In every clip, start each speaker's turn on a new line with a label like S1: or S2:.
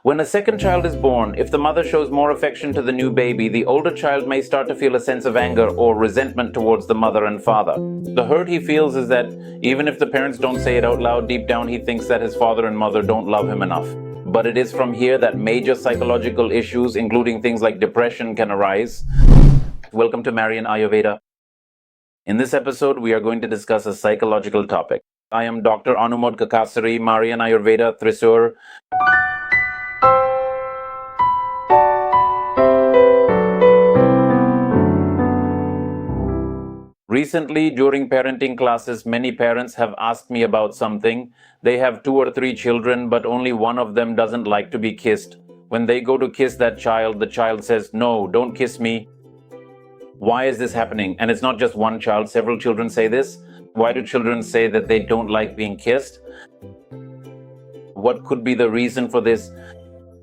S1: When a second child is born, if the mother shows more affection to the new baby, the older child may start to feel a sense of anger or resentment towards the mother and father. The hurt he feels is that even if the parents don't say it out loud, deep down he thinks that his father and mother don't love him enough. But it is from here that major psychological issues, including things like depression, can arise. Welcome to Marian Ayurveda. In this episode, we are going to discuss a psychological topic. I am Dr. Anumod Kakkassery, Marian Ayurveda, Thrissur. Recently, during parenting classes, many parents have asked me about something. They have 2 or 3 children, but only one of them doesn't like to be kissed. When they go to kiss that child, the child says, "No, don't kiss me." Why is this happening? And it's not just one child, several children say this. Why do children say that they don't like being kissed? What could be the reason for this?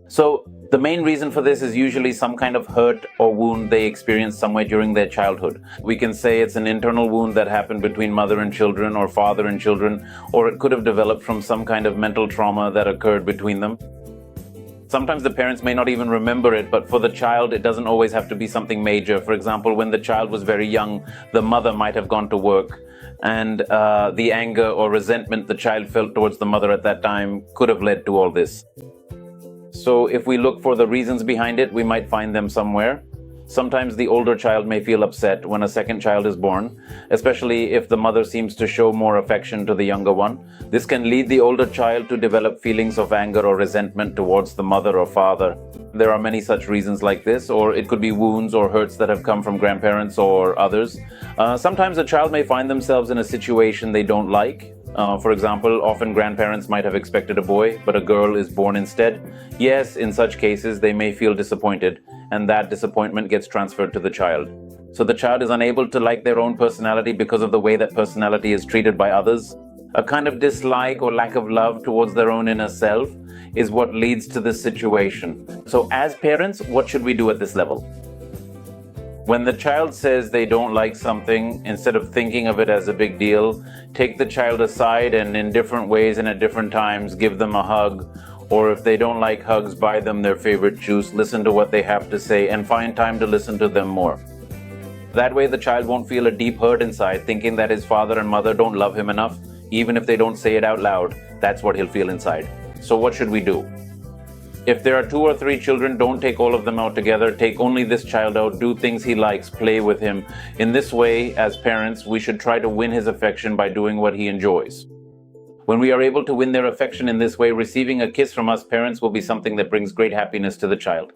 S1: So, the main reason for this is usually some kind of hurt or wound they experienced somewhere during their childhood. We can say it's an internal wound that happened between mother and children or father and children, or it could have developed from some kind of mental trauma that occurred between them. Sometimes the parents may not even remember it, but for the child, it doesn't always have to be something major. For example, when the child was very young, the mother might have gone to work, and the anger or resentment the child felt towards the mother at that time could have led to all this. So if we look for the reasons behind it, we might find them somewhere. Sometimes the older child may feel upset when a second child is born, especially if the mother seems to show more affection to the younger one. This can lead the older child to develop feelings of anger or resentment towards the mother or father. There are many such reasons like this, or it could be wounds or hurts that have come from grandparents or others. Sometimes a child may find themselves in a situation they don't like. For example, often grandparents might have expected a boy, but a girl is born instead. Yes, in such cases, they may feel disappointed, and that disappointment gets transferred to the child. So the child is unable to like their own personality because of the way that personality is treated by others. A kind of dislike or lack of love towards their own inner self is what leads to this situation. So as parents, what should we do at this level? When the child says they don't like something, instead of thinking of it as a big deal, take the child aside and in different ways and at different times give them a hug. Or if they don't like hugs, buy them their favorite juice, listen to what they have to say, and find time to listen to them more. That way the child won't feel a deep hurt inside, thinking that his father and mother don't love him enough. Even if they don't say it out loud, that's what he'll feel inside. So what should we do? If there are 2 or 3 children, don't take all of them out together. Take only this child out, do things he likes, play with him. In this way, as parents, we should try to win his affection by doing what he enjoys. When we are able to win their affection in this way, receiving a kiss from us parents will be something that brings great happiness to the child.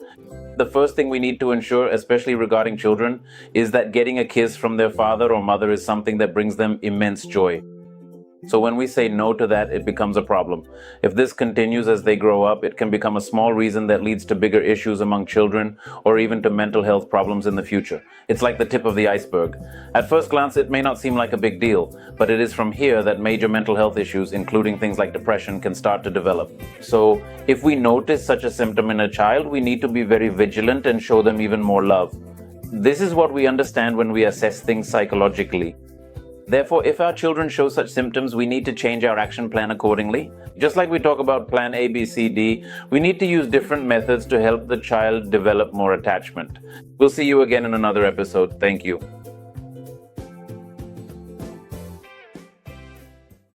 S1: The first thing we need to ensure, especially regarding children, is that getting a kiss from their father or mother is something that brings them immense joy. So when we say no to that, it becomes a problem. If this continues as they grow up, it can become a small reason that leads to bigger issues among children or even to mental health problems in the future. It's like the tip of the iceberg. At first glance, it may not seem like a big deal, but it is from here that major mental health issues, including things like depression, can start to develop. So if we notice such a symptom in a child, we need to be very vigilant and show them even more love. This is what we understand when we assess things psychologically. Therefore, if our children show such symptoms, we need to change our action plan accordingly. Just like we talk about plan A, B, C, D, we need to use different methods to help the child develop more attachment. We'll see you again in another episode. Thank you.